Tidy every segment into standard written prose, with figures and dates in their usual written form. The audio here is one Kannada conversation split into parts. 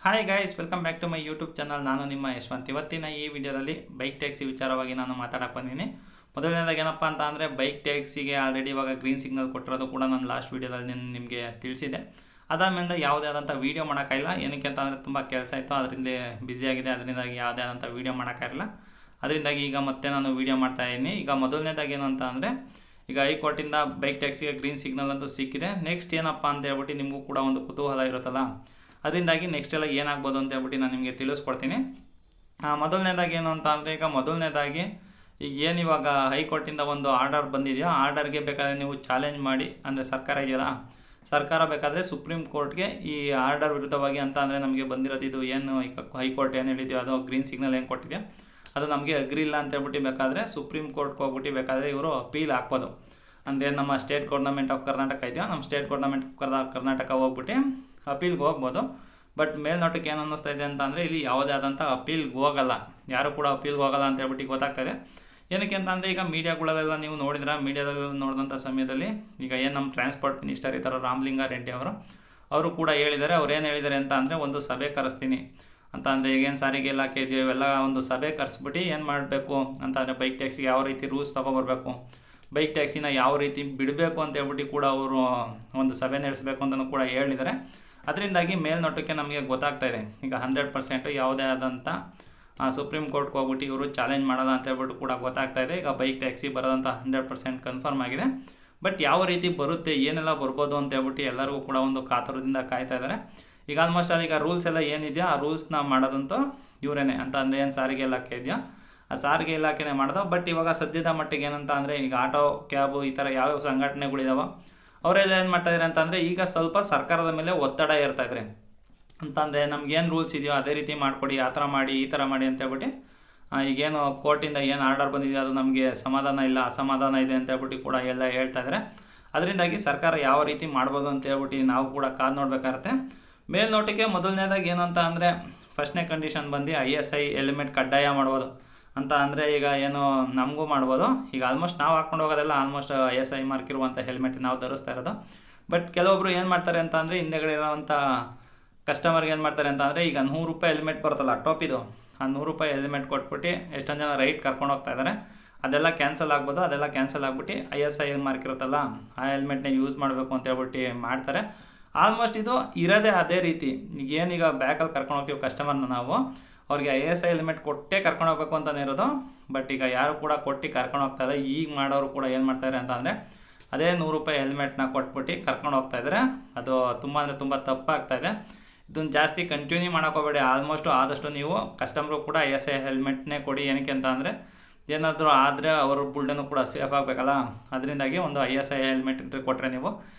Hi guys, welcome back to my YouTube channel. ನಾನು ನಿಮ್ಮ ಯಶವಂತ್. ಇವತ್ತಿನ ಈ ವಿಡಿಯೋದಲ್ಲಿ ಬೈಕ್ ಟ್ಯಾಕ್ಸಿ ವಿಚಾರವಾಗಿ ನಾನು ಮಾತಾಡಕ್ಕೆ ಬಂದಿದ್ದೀನಿ. ಮೊದಲನೇದಾಗಿ ಏನಪ್ಪ ಅಂತ ಅಂದರೆ, ಬೈಕ್ ಟ್ಯಾಕ್ಸಿಗೆ ಆಲ್ರೆಡಿ ಇವಾಗ ಗ್ರೀನ್ ಸಿಗ್ನಲ್ ಕೊಟ್ಟಿರೋದು ಕೂಡ ನಾನು ಲಾಸ್ಟ್ ವೀಡಿಯೋದಲ್ಲಿ ನಿಮಗೆ ತಿಳಿಸಿದೆ. ಅದಾದಮೇಲೆ ಯಾವುದೇ ಆದಂಥ ವೀಡಿಯೋ ಮಾಡೋಕ್ಕಾಗಿಲ್ಲ. ಏನಕ್ಕೆ ಅಂತ ಅಂದರೆ ತುಂಬ ಕೆಲಸ ಇತ್ತು, ಅದರಿಂದ ಬ್ಯುಸಿಯಾಗಿದೆ. ಅದರಿಂದಾಗಿ ಯಾವುದೇ ಆದಂಥ ವೀಡಿಯೋ ಮಾಡೋಕ್ಕಾಗಿಲ್ಲ. ಅದರಿಂದಾಗಿ ಈಗ ಮತ್ತೆ ನಾನು ವೀಡಿಯೋ ಮಾಡ್ತಾಯಿದ್ದೀನಿ. ಈಗ ಮೊದಲನೇದಾಗಿ ಏನು ಅಂತ ಅಂದರೆ, ಈಗ ಹೈಕೋರ್ಟಿಂದ ಬೈಕ್ ಟ್ಯಾಕ್ಸಿಗೆ ಗ್ರೀನ್ ಸಿಗ್ನಲ್ ಅಂತೂ ಸಿಕ್ಕಿದೆ. ನೆಕ್ಸ್ಟ್ ಏನಪ್ಪ ಅಂತ ಹೇಳ್ಬಿಟ್ಟು ನಿಮಗೂ ಕೂಡ ಒಂದು ಕುತೂಹಲ ಇರುತ್ತಲ್ಲ, ಅದರಿಂದಾಗಿ ನೆಕ್ಸ್ಟ್ ಎಲ್ಲ ಏನಾಗ್ಬೋದು ಅಂತ ಹೇಳ್ಬಿಟ್ಟು ನಾನು ನಿಮಗೆ ತಿಳಿಸ್ಕೊಡ್ತೀನಿ. ಮೊದಲನೇದಾಗಿ ಏನು ಅಂತ ಅಂದರೆ, ಈಗ ಏನು ಇವಾಗ ಹೈಕೋರ್ಟಿಂದ ಒಂದು ಆರ್ಡರ್ ಬಂದಿದೆಯೋ, ಆರ್ಡರ್ಗೆ ಬೇಕಾದರೆ ನೀವು ಚಾಲೆಂಜ್ ಮಾಡಿ, ಅಂದರೆ ಸರ್ಕಾರ ಇದೆಯಲ್ಲ, ಸರ್ಕಾರ ಬೇಕಾದರೆ ಸುಪ್ರೀಂ ಕೋರ್ಟ್ಗೆ ಈ ಆರ್ಡರ್ ವಿರುದ್ಧವಾಗಿ ಅಂತ ಅಂದರೆ ನಮಗೆ ಬಂದಿರೋದು ಇದು ಏನು ಹೈಕೋರ್ಟ್ ಏನು ಹೇಳಿದೆಯೋ, ಅದು ಗ್ರೀನ್ ಸಿಗ್ನಲ್ ಏನು ಕೊಟ್ಟಿದೆಯೋ ಅದು ನಮಗೆ ಅಗ್ರಿ ಇಲ್ಲ ಅಂತ ಹೇಳ್ಬಿಟ್ಟು ಬೇಕಾದರೆ ಸುಪ್ರೀಂ ಕೋರ್ಟ್ಗೆ ಹೋಗ್ಬಿಟ್ಟು ಬೇಕಾದರೆ ಇವರು ಅಪೀಲ್ ಹಾಕ್ಬೋದು. ಅಂದರೆ ನಮ್ಮ ಸ್ಟೇಟ್ ಗೌರ್ನಮೆಂಟ್ ಆಫ್ ಕರ್ನಾಟಕ ಇದೆಯೋ, ನಮ್ಮ ಸ್ಟೇಟ್ ಗೌರ್ನಮೆಂಟ್ ಆಫ್ ಕರ್ನಾಟಕ ಹೋಗ್ಬಿಟ್ಟು ಅಪೀಲ್ಗೆ ಹೋಗ್ಬೋದು. ಬಟ್ ಮೇಲ್ನೋಟಕ್ಕೆ ಏನು ಅನ್ನಿಸ್ತಾ ಇದೆ ಅಂತ ಅಂದರೆ, ಇಲ್ಲಿ ಯಾವುದೇ ಆದಂಥ ಅಪೀಲ್ಗೆ ಹೋಗಲ್ಲ, ಯಾರು ಕೂಡ ಅಪೀಲ್ಗೆ ಹೋಗಲ್ಲ ಅಂತ ಹೇಳ್ಬಿಟ್ಟು ಗೊತ್ತಾಗ್ತಾಯಿದೆ. ಏನಕ್ಕೆ ಅಂತ ಅಂದರೆ, ಈಗ ಮೀಡಿಯಾಗಳಲ್ಲೆಲ್ಲ ನೀವು ನೋಡಿದ್ರೆ, ಮೀಡಿಯಾದಲ್ಲಿ ನೋಡಿದಂಥ ಸಮಯದಲ್ಲಿ ಈಗ ಏನು ನಮ್ಮ ಟ್ರಾನ್ಸ್ಪೋರ್ಟ್ ಮಿನಿಸ್ಟರ್ ಇದ್ದಾರೋ ರಾಮಲಿಂಗಾರೆಡ್ಡಿ ಅವರು ಕೂಡ ಹೇಳಿದ್ದಾರೆ. ಅವ್ರು ಏನು ಹೇಳಿದ್ದಾರೆ ಅಂತ ಅಂದರೆ, ಒಂದು ಸಭೆ ಕರೆಸ್ತೀನಿ ಅಂತ ಅಂದರೆ, ಈಗೇನು ಸಾರಿಗೆ ಇಲಾಖೆ ಇದೆಯೋ ಇವೆಲ್ಲ ಒಂದು ಸಭೆ ಕರೆಸ್ಬಿಟ್ಟು ಏನು ಮಾಡಬೇಕು ಅಂತ ಅಂದರೆ, ಬೈಕ್ ಟ್ಯಾಕ್ಸಿಗೆ ಯಾವ ರೀತಿ ರೂಲ್ಸ್ ತೊಗೊಬರ್ಬೇಕು, ಬೈಕ್ ಟ್ಯಾಕ್ಸಿನ ಯಾವ ರೀತಿ ಬಿಡಬೇಕು ಅಂತ ಹೇಳ್ಬಿಟ್ಟು ಕೂಡ ಅವರು ಒಂದು ಸಭೆ ನಡೆಸಬೇಕು ಅಂತಲೂ ಕೂಡ ಹೇಳಿದ್ದಾರೆ. ಅದರಿಂದಾಗಿ ಮೇಲ್ನೋಟಕ್ಕೆ ನಮಗೆ ಗೊತ್ತಾಗ್ತಾ ಇದೆ, ಈಗ 100% ಯಾವುದೇ ಆದಂಥ ಸುಪ್ರೀಂ ಕೋರ್ಟ್ಗೆ ಹೋಗ್ಬಿಟ್ಟು ಇವರು ಚಾಲೆಂಜ್ ಮಾಡೋದ ಅಂತ ಹೇಳ್ಬಿಟ್ಟು ಕೂಡ ಗೊತ್ತಾಗ್ತಾ ಇದೆ. ಈಗ ಬೈಕ್ ಟ್ಯಾಕ್ಸಿ ಬರೋದಂತ 100% ಕನ್ಫರ್ಮ್ ಆಗಿದೆ. ಬಟ್ ಯಾವ ರೀತಿ ಬರುತ್ತೆ, ಏನೆಲ್ಲ ಬರ್ಬೋದು ಅಂತ ಹೇಳ್ಬಿಟ್ಟು ಎಲ್ಲರಿಗೂ ಕೂಡ ಒಂದು ಕಾತುರದಿಂದ ಕಾಯ್ತಾ ಇದ್ದಾರೆ. ಈಗ ಆಲ್ಮೋಸ್ಟ್ ಅಲ್ಲಿ ಈಗ ರೂಲ್ಸ್ ಎಲ್ಲ ಏನಿದೆಯೋ ಆ ರೂಲ್ಸ್ನ ಮಾಡೋದಂತೂ ಇವರೇನೆ ಅಂತ ಅಂದರೆ, ಏನು ಸಾರಿಗೆ ಇಲಾಖೆ ಇದೆಯೋ ಆ ಸಾರಿಗೆ ಇಲಾಖೆನೇ ಮಾಡೋದು. ಬಟ್ ಇವಾಗ ಸದ್ಯದ ಮಟ್ಟಿಗೆ ಏನಂತ ಅಂದರೆ, ಈಗ ಆಟೋ ಕ್ಯಾಬು ಈ ಥರ ಯಾವ್ಯಾವ ಸಂಘಟನೆಗಳಿದಾವೋ ಅವರೆಲ್ಲ ಏನು ಮಾಡ್ತಾಯಿದ್ದಾರೆ ಅಂತಂದರೆ, ಈಗ ಸ್ವಲ್ಪ ಸರ್ಕಾರದ ಮೇಲೆ ಒತ್ತಡ ಇರ್ತಾಯಿದ್ದಾರೆ. ಅಂತಂದರೆ ನಮಗೇನು ರೂಲ್ಸ್ ಇದೆಯೋ ಅದೇ ರೀತಿ ಮಾಡಿಕೊಡಿ, ಆ ಥರ ಮಾಡಿ ಈ ಥರ ಮಾಡಿ ಅಂತ ಹೇಳ್ಬಿಟ್ಟು ಈಗೇನು ಕೋರ್ಟಿಂದ ಏನು ಆರ್ಡರ್ ಬಂದಿದೆಯೋ ಅದು ನಮಗೆ ಸಮಾಧಾನ ಇಲ್ಲ, ಅಸಮಾಧಾನ ಇದೆ ಅಂತ ಹೇಳ್ಬಿಟ್ಟು ಕೂಡ ಎಲ್ಲ ಹೇಳ್ತಾಯಿದ್ದಾರೆ. ಅದರಿಂದಾಗಿ ಸರ್ಕಾರ ಯಾವ ರೀತಿ ಮಾಡ್ಬೋದು ಅಂತ ಹೇಳ್ಬಿಟ್ಟು ನಾವು ಕೂಡ ಕಾದು ನೋಡಬೇಕಾಗತ್ತೆ. ಮೇಲ್ನೋಟಕ್ಕೆ ಮೊದಲನೇದಾಗಿ ಏನಂತ ಅಂದರೆ, ಫಸ್ಟ್ನೇ ಕಂಡೀಷನ್ ಬಂದು ISI ಹೆಲ್ಮೆಟ್ ಕಡ್ಡಾಯ ಮಾಡ್ಬೋದು ಅಂತ ಅಂದರೆ, ಈಗ ಏನು ನಮಗೂ ಮಾಡ್ಬೋದು. ಈಗ ಆಲ್ಮೋಸ್ಟ್ ನಾವು ಹಾಕ್ಕೊಂಡು ಹೋಗೋದೆಲ್ಲ ಆಲ್ಮೋಸ್ಟ್ ISI ಮಾರ್ಕ್ ಇರುವಂಥ ಹೆಲ್ಮೆಟ್ ನಾವು ಧರಿಸ್ತಾ ಇರೋದು. ಬಟ್ ಕೆಲವೊಬ್ಬರು ಏನು ಮಾಡ್ತಾರೆ ಅಂತ ಅಂದರೆ, ಹಿಂದೆಗಡೆ ಇರೋವಂಥ ಕಸ್ಟಮರ್ಗೆ ಏನು ಮಾಡ್ತಾರೆ ಅಂತ ಅಂದರೆ, ಈಗ 100 ರೂಪಾಯಿ ಹೆಲ್ಮೆಟ್ ಬರುತ್ತಲ್ಲ ಟಾಪಿದು, ಆ 100 ರೂಪಾಯಿ ಹೆಲ್ಮೆಟ್ ಕೊಟ್ಬಿಟ್ಟು ಎಷ್ಟೊಂದು ಜನ ರೈಡ್ ಕರ್ಕೊಂಡು ಹೋಗ್ತಾ ಇದ್ದಾರೆ. ಅದೆಲ್ಲ ಕ್ಯಾನ್ಸಲ್ ಆಗ್ಬೋದು. ಅದೆಲ್ಲ ಕ್ಯಾನ್ಸಲ್ ಆಗಿಬಿಟ್ಟು ISI ಮಾರ್ಕ್ ಇರುತ್ತಲ್ಲ ಆ ಹೆಲ್ಮೆಟ್ನ ಯೂಸ್ ಮಾಡಬೇಕು ಅಂತ ಹೇಳ್ಬಿಟ್ಟು ಮಾಡ್ತಾರೆ. ಆಲ್ಮೋಸ್ಟ್ ಇದು ಇರೋದೇ ಅದೇ ರೀತಿ. ಈಗೇನೀಗ ಬ್ಯಾಕಲ್ಲಿ ಕರ್ಕೊಂಡು ಹೋಗ್ತೀವಿ ಕಸ್ಟಮರ್ನ ನಾವು, ಅವ್ರಿಗೆ ISI ಹೆಲ್ಮೆಟ್ ಕೊಟ್ಟೇ ಕರ್ಕೊಂಡು ಹೋಗ್ಬೇಕು ಅಂತಲೇ ಇರೋದು. ಬಟ್ ಈಗ ಯಾರು ಕೂಡ ಕೊಟ್ಟು ಕರ್ಕೊಂಡು ಹೋಗ್ತಾಯಿದ್ದಾರೆ. ಈಗ ಮಾಡೋರು ಕೂಡ ಏನು ಮಾಡ್ತಾಯಿದ್ದಾರೆ ಅಂತ ಅಂದರೆ, ಅದೇ 100 ರೂಪಾಯಿ ಹೆಲ್ಮೆಟ್ನ ಕೊಟ್ಬಿಟ್ಟು ಕರ್ಕೊಂಡು ಹೋಗ್ತಾಯಿದ್ದಾರೆ. ಅದು ತುಂಬ ಅಂದರೆ ತುಂಬ ತಪ್ಪಾಗ್ತಾಯಿದೆ. ಇದನ್ನು ಜಾಸ್ತಿ ಕಂಟಿನ್ಯೂ ಮಾಡೋಕ್ಕೋಗಬೇಡಿ. ಆದಷ್ಟು ನೀವು ಕಸ್ಟಮರು ಕೂಡ ISI ಹೆಲ್ಮೆಟ್ನೇ ಕೊಡಿ. ಏನಕ್ಕೆ ಅಂತ ಅಂದರೆ, ಏನಾದರೂ ಆದರೆ ಅವ್ರ ಬುಲ್ಡನ್ನು ಕೂಡ ಸೇಫ್ ಆಗಬೇಕಲ್ಲ. ಅದರಿಂದಾಗಿ ಒಂದು ISI ಹೆಲ್ಮೆಟ್ ಕೊಟ್ಟರೆ ನೀವು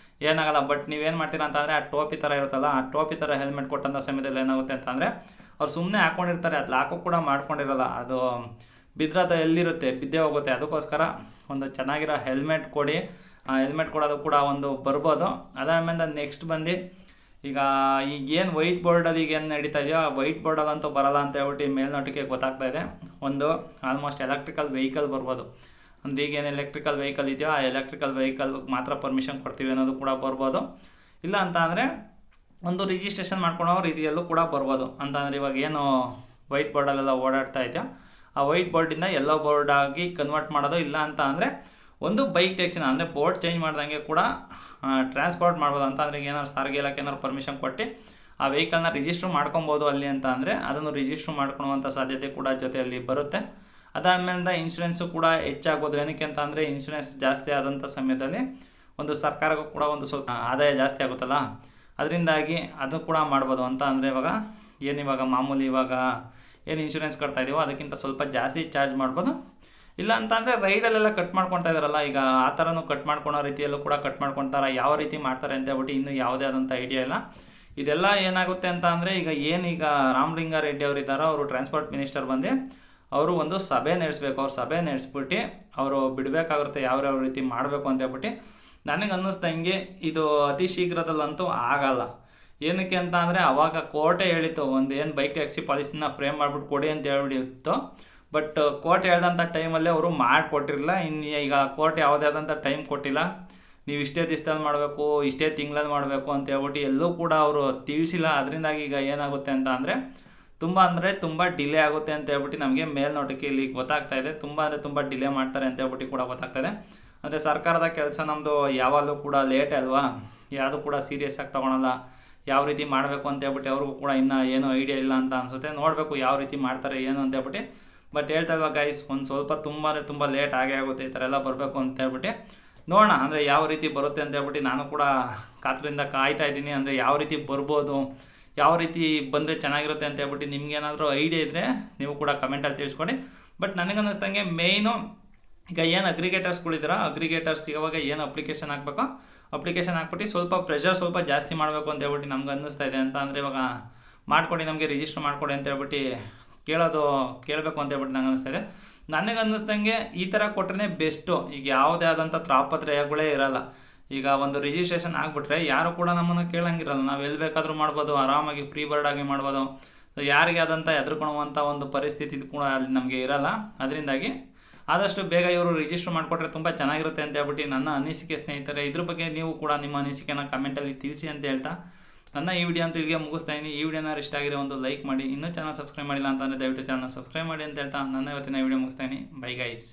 ಏನಾಗಲ್ಲ. ಬಟ್ ನೀವೇನು ಮಾಡ್ತೀರಾ ಅಂತ ಅಂದರೆ, ಆ ಟೋಪಿ ಥರ ಇರುತ್ತಲ್ಲ, ಆ ಟೋಪಿ ಥರ ಹೆಲ್ಮೆಟ್ ಕೊಟ್ಟಂಥ ಸಮಯದಲ್ಲಿ ಏನಾಗುತ್ತೆ ಅಂತ ಅಂದರೆ, ಅವ್ರು ಸುಮ್ಮನೆ ಹಾಕ್ಕೊಂಡಿರ್ತಾರೆ, ಅದು ಲಾಕು ಕೂಡ ಮಾಡ್ಕೊಂಡಿರಲ್ಲ. ಅದು ಬಿದ್ದರೆ ಎಲ್ಲಿರುತ್ತೆ, ಬಿದ್ದೇ ಹೋಗುತ್ತೆ. ಅದಕ್ಕೋಸ್ಕರ ಒಂದು ಚೆನ್ನಾಗಿರೋ ಹೆಲ್ಮೆಟ್ ಕೊಡಿ. ಹೆಲ್ಮೆಟ್ ಕೊಡೋದು ಕೂಡ ಒಂದು ಬರ್ಬೋದು. ಅದಾದಮೇಲೆ ನೆಕ್ಸ್ಟ್ ಬಂದು ಈಗೇನು ವೈಟ್ ಬೋರ್ಡಲ್ಲಿ ಈಗೇನು ನಡೀತಾ ಇದೆಯೋ ಆ ವೈಟ್ ಬೋರ್ಡಲ್ಲಂತೂ ಬರೋಲ್ಲ ಅಂತ ಹೇಳ್ಬಿಟ್ಟು ಮೇಲ್ನೋಟಿಗೆ ಗೊತ್ತಾಗ್ತಾ ಇದೆ. ಒಂದು ಆಲ್ಮೋಸ್ಟ್ ಎಲೆಕ್ಟ್ರಿಕಲ್ ವೆಹಿಕಲ್ ಬರ್ಬೋದು. ಅಂದರೆ ಈಗೇನು ಎಲೆಕ್ಟ್ರಿಕಲ್ ವೆಹಿಕಲ್ ಇದೆಯೋ ಆ ಎಲೆಕ್ಟ್ರಿಕಲ್ ವೆಹಿಕಲ್ಗೆ ಮಾತ್ರ ಪರ್ಮಿಷನ್ ಕೊಡ್ತೀವಿ ಅನ್ನೋದು ಕೂಡ ಬರ್ಬೋದು. ಇಲ್ಲ ಅಂತ ಅಂದರೆ ಒಂದು ರಿಜಿಸ್ಟ್ರೇಷನ್ ಮಾಡ್ಕೊಳೋ ರೀತಿಯಲ್ಲೂ ಕೂಡ ಬರ್ಬೋದು. ಅಂತಂದರೆ ಇವಾಗ ಏನು ವೈಟ್ ಬೋರ್ಡಲ್ಲೆಲ್ಲ ಓಡಾಡ್ತಾ ಇದೆಯೋ ಆ ವೈಟ್ ಬೋರ್ಡಿಂದ ಎಲ್ಲೋ ಬೋರ್ಡಾಗಿ ಕನ್ವರ್ಟ್ ಮಾಡೋದು. ಇಲ್ಲ ಅಂತ ಅಂದರೆ ಒಂದು ಬೈಕ್ ಟ್ಯಾಕ್ಸಿನ ಅಂದರೆ ಬೋರ್ಡ್ ಚೇಂಜ್ ಮಾಡ್ದಂಗೆ ಕೂಡ ಟ್ರಾನ್ಸ್ಪೋರ್ಟ್ ಮಾಡ್ಬೋದು. ಅಂತ ಅಂದರೆ ಏನಾದ್ರು ಸಾರಿಗೆ ಇಲಾಖೆ ಏನಾದ್ರು ಪರ್ಮಿಷನ್ ಕೊಟ್ಟು ಆ ವೆಹಿಕಲ್ನ ರಿಜಿಸ್ಟ್ರ್ ಮಾಡ್ಕೊಬೋದು ಅಲ್ಲಿ ಅಂತ ಅಂದರೆ, ಅದನ್ನು ರಿಜಿಸ್ಟ್ರ್ ಮಾಡ್ಕೊಳುವಂಥ ಸಾಧ್ಯತೆ ಕೂಡ ಜೊತೆಯಲ್ಲಿ ಬರುತ್ತೆ. ಅದಾದಮೇಲೆ ಇನ್ಶೂರೆನ್ಸು ಕೂಡ ಹೆಚ್ಚಾಗ್ಬೋದು. ಏನಕ್ಕೆ ಅಂತ ಅಂದರೆ, ಇನ್ಶೂರೆನ್ಸ್ ಜಾಸ್ತಿ ಆದಂಥ ಸಮಯದಲ್ಲಿ ಒಂದು ಸರ್ಕಾರಕ್ಕೂ ಕೂಡ ಒಂದು ಸ್ವಲ್ಪ ಆದಾಯ ಜಾಸ್ತಿ ಆಗುತ್ತಲ್ಲ, ಅದರಿಂದಾಗಿ ಅದು ಕೂಡ ಮಾಡ್ಬೋದು. ಅಂತ ಅಂದರೆ ಇವಾಗ ಮಾಮೂಲಿ ಏನು ಇನ್ಶೂರೆನ್ಸ್ ಕಟ್ತಾ ಇದೀವೋ ಅದಕ್ಕಿಂತ ಸ್ವಲ್ಪ ಜಾಸ್ತಿ ಚಾರ್ಜ್ ಮಾಡ್ಬೋದು. ಇಲ್ಲ ಅಂತ ಅಂದರೆ ರೈಡಲ್ಲೆಲ್ಲ ಕಟ್ ಮಾಡ್ಕೊತಾ ಇದ್ದಾರಲ್ಲ, ಈಗ ಆ ಥರನೂ ಕಟ್ ಮಾಡ್ಕೊಳೋ ರೀತಿಯಲ್ಲೂ ಕೂಡ ಕಟ್ ಮಾಡ್ಕೊತಾರೆ. ಯಾವ ರೀತಿ ಮಾಡ್ತಾರೆ ಅಂತ ಹೇಳ್ಬಿಟ್ಟು ಇನ್ನೂ ಯಾವುದೇ ಆದಂಥ ಐಡಿಯಾ ಇಲ್ಲ. ಇದೆಲ್ಲ ಏನಾಗುತ್ತೆ ಅಂತ ಅಂದರೆ, ಈಗ ರಾಮಲಿಂಗಾರೆಡ್ಡಿ ಅವರು ಇದ್ದಾರೋ, ಅವರು ಟ್ರಾನ್ಸ್ಪೋರ್ಟ್ ಮಿನಿಸ್ಟರ್ ಬಂದು ಅವರು ಒಂದು ಸಭೆ ನಡೆಸಬೇಕು. ಅವ್ರು ಸಭೆ ನಡೆಸ್ಬಿಟ್ಟು ಅವರು ಬಿಡಬೇಕಾಗುತ್ತೆ ಯಾವ ರೀತಿ ಮಾಡಬೇಕು ಅಂತ ಹೇಳ್ಬಿಟ್ಟು. ನನಗೆ ಅನ್ನಿಸ್ದಂಗೆ ಇದು ಅತಿ ಶೀಘ್ರದಲ್ಲಂತೂ ಆಗಲ್ಲ. ಏನಕ್ಕೆ ಅಂತ ಅಂದರೆ, ಆವಾಗ ಕೋರ್ಟೇ ಹೇಳಿತ್ತು ಒಂದು ಏನು ಬೈಕ್ ಟ್ಯಾಕ್ಸಿ ಪಾಲಿಸಿನ ಫ್ರೇಮ್ ಮಾಡಿಬಿಟ್ಟು ಕೊಡಿ ಅಂತ ಹೇಳಿತ್ತು. ಬಟ್ ಕೋರ್ಟ್ ಹೇಳ್ದಂಥ ಟೈಮಲ್ಲೇ ಅವರು ಮಾಡಿಕೊಟ್ಟಿರಲಿಲ್ಲ. ಈಗ ಕೋರ್ಟ್ ಯಾವುದೇ ಆದಂಥ ಟೈಮ್ ಕೊಟ್ಟಿಲ್ಲ. ನೀವು ಇಷ್ಟೇ ದಿವಸದಲ್ಲಿ ಮಾಡಬೇಕು, ಇಷ್ಟೇ ತಿಂಗಳಲ್ಲಿ ಮಾಡಬೇಕು ಅಂತ ಹೇಳ್ಬಿಟ್ಟು ಎಲ್ಲೂ ಕೂಡ ಅವರು ತಿಳಿಸಿಲ್ಲ. ಅದರಿಂದಾಗಿ ಈಗ ಏನಾಗುತ್ತೆ ಅಂತ ಅಂದರೆ ತುಂಬ ಡಿಲೇ ಆಗುತ್ತೆ ಅಂತ ಹೇಳ್ಬಿಟ್ಟು ನಮಗೆ ಮೇಲ್ನೋಟಕ್ಕೆ ಇಲ್ಲಿ ಗೊತ್ತಾಗ್ತಾ ಇದೆ. ತುಂಬ ಡಿಲೇ ಮಾಡ್ತಾರೆ ಅಂತ ಹೇಳ್ಬಿಟ್ಟು ಕೂಡ ಗೊತ್ತಾಗ್ತಾಯಿದೆ. ಅಂದರೆ ಸರ್ಕಾರದ ಕೆಲಸ ನಮ್ಮದು ಯಾವಾಗಲೂ ಕೂಡ ಲೇಟೇ ಅಲ್ವಾ, ಯಾವುದು ಕೂಡ ಸೀರಿಯಸ್ ಆಗಿ ತೊಗೊಳಲ್ಲ. ಯಾವ ರೀತಿ ಮಾಡಬೇಕು ಅಂತ ಹೇಳ್ಬಿಟ್ಟು ಅವ್ರಿಗೂ ಕೂಡ ಇನ್ನೂ ಏನೂ ಐಡಿಯಾ ಇಲ್ಲ ಅಂತ ಅನಿಸುತ್ತೆ. ನೋಡಬೇಕು ಯಾವ ರೀತಿ ಮಾಡ್ತಾರೆ ಏನು ಅಂತ ಹೇಳ್ಬಿಟ್ಟು. ಬಟ್ ಹೇಳ್ತಾ ಇಲ್ವಾ ಗೈಸ್, ಒಂದು ಸ್ವಲ್ಪ ತುಂಬ ಲೇಟ್ ಆಗೇ ಆಗುತ್ತೆ ಈ ಥರ ಎಲ್ಲ ಬರಬೇಕು ಅಂತ ಹೇಳ್ಬಿಟ್ಟು. ನೋಡೋಣ ಅಂದರೆ ಯಾವ ರೀತಿ ಬರುತ್ತೆ ಅಂತ ಹೇಳ್ಬಿಟ್ಟು ನಾನು ಕೂಡ ಕಾತರಿಂದ ಕಾಯ್ತಾ ಇದ್ದೀನಿ. ಅಂದರೆ ಯಾವ ರೀತಿ ಬರ್ಬೋದು, ಯಾವ ರೀತಿ ಬಂದರೆ ಚೆನ್ನಾಗಿರುತ್ತೆ ಅಂತ ಹೇಳ್ಬಿಟ್ಟು ನಿಮ್ಗೇನಾದರೂ ಐಡಿಯಾ ಇದ್ದರೆ ನೀವು ಕೂಡ ಕಮೆಂಟಲ್ಲಿ ತಿಳಿಸ್ಕೊಡಿ. ಬಟ್ ನನಗನ್ನಿಸ್ದಂಗೆ ಮೇಯ್ನು ಈಗ ಏನು ಅಗ್ರಿಗೇಟರ್ಸ್ಗಳಿದ್ದೀರಾ, ಅಗ್ರಿಗೇಟರ್ಸ್ ಇವಾಗ ಏನು ಅಪ್ಲಿಕೇಶನ್ ಹಾಕಬೇಕೋ ಅಪ್ಲಿಕೇಶನ್ ಹಾಕ್ಬಿಟ್ಟು ಸ್ವಲ್ಪ ಜಾಸ್ತಿ ಮಾಡಬೇಕು ಅಂತ ಹೇಳ್ಬಿಟ್ಟು ನಮ್ಗೆ ಅನ್ನಿಸ್ತಾ ಇದೆ. ಅಂತ ಅಂದರೆ ಇವಾಗ ಮಾಡಿಕೊಡಿ, ನಮಗೆ ರಿಜಿಸ್ಟರ್ ಮಾಡಿಕೊಡಿ ಅಂತ ಹೇಳ್ಬಿಟ್ಟು ಕೇಳಬೇಕು ಅಂತ ಹೇಳ್ಬಿಟ್ಟು ನಂಗೆ ಅನ್ನಿಸ್ತಾ ಇದೆ. ನನಗೆ ಅನ್ನಿಸ್ದಂಗೆ ಈ ಥರ ಕೊಟ್ಟರೆ ಬೆಸ್ಟು. ಈಗ ಯಾವುದೇ ಆದಂಥ ತಾಪತ್ರಯಗಳೇ ಇರಲ್ಲ. ಈಗ ಒಂದು ರಿಜಿಸ್ಟ್ರೇಷನ್ ಆಗಿಬಿಟ್ರೆ ಯಾರು ಕೂಡ ನಮ್ಮನ್ನು ಕೇಳಂಗಿರಲ್ಲ. ನಾವು ಎಲ್ಲಿ ಬೇಕಾದರೂ ಮಾಡ್ಬೋದು, ಆರಾಮಾಗಿ ಫ್ರೀ ಬರ್ಡ್ ಆಗಿ ಮಾಡ್ಬೋದು. ಸೊ ಯಾರಿಗೆ ಆದಂಥ ಹೆದರ್ಕೊಳ್ಳುವಂಥ ಒಂದು ಪರಿಸ್ಥಿತಿ ಕೂಡ ಅಲ್ಲಿ ನಮಗೆ ಇರಲ್ಲ. ಅದರಿಂದಾಗಿ ಆದಷ್ಟು ಬೇಗ ಇವರು ರಿಜಿಸ್ಟರ್ ಮಾಡಿಕೊಟ್ರೆ ತುಂಬ ಚೆನ್ನಾಗಿರುತ್ತೆ ಅಂತ ಹೇಳ್ಬಿಟ್ಟು ನನ್ನ ಅನಿಸಿಕೆ ಸ್ನೇಹಿತರೆ. ಇದ್ರ ಬಗ್ಗೆ ನೀವು ಕೂಡ ನಿಮ್ಮ ಅನಿಸಿಕೆನ ಕಮೆಂಟಲ್ಲಿ ತಿಳಿಸಿ ಅಂತ ಹೇಳ್ತಾ ನನ್ನ ಈ ವಿಡಿಯೋ ಅಂತೂ ಇಲ್ಲಿಗೆ ಮುಗಿಸ್ತಾ ಇದ್ದೀನಿ. ಈ ವಿಡಿಯೋನ ಇಷ್ಟ ಆಗಿರೋ ಒಂದು ಲೈಕ್ ಮಾಡಿ, ಇನ್ನೂ ಚಾನಲ್ ಸಬ್ಸ್ಕ್ರೈಬ್ ಮಾಡಿಲ್ಲ ಅಂತಂದರೆ ದಯವಿಟ್ಟು ಚಾನಲ್ ಸಬ್ಸ್ಕ್ರೈಬ್ ಮಾಡಿ ಅಂತ ಹೇಳ್ತಾ ನನ್ನ ಇವತ್ತಿನ ವಿಡಿಯೋ ಮುಗಿಸ್ತಾ ಇದ್ದೀನಿ. Bye guys.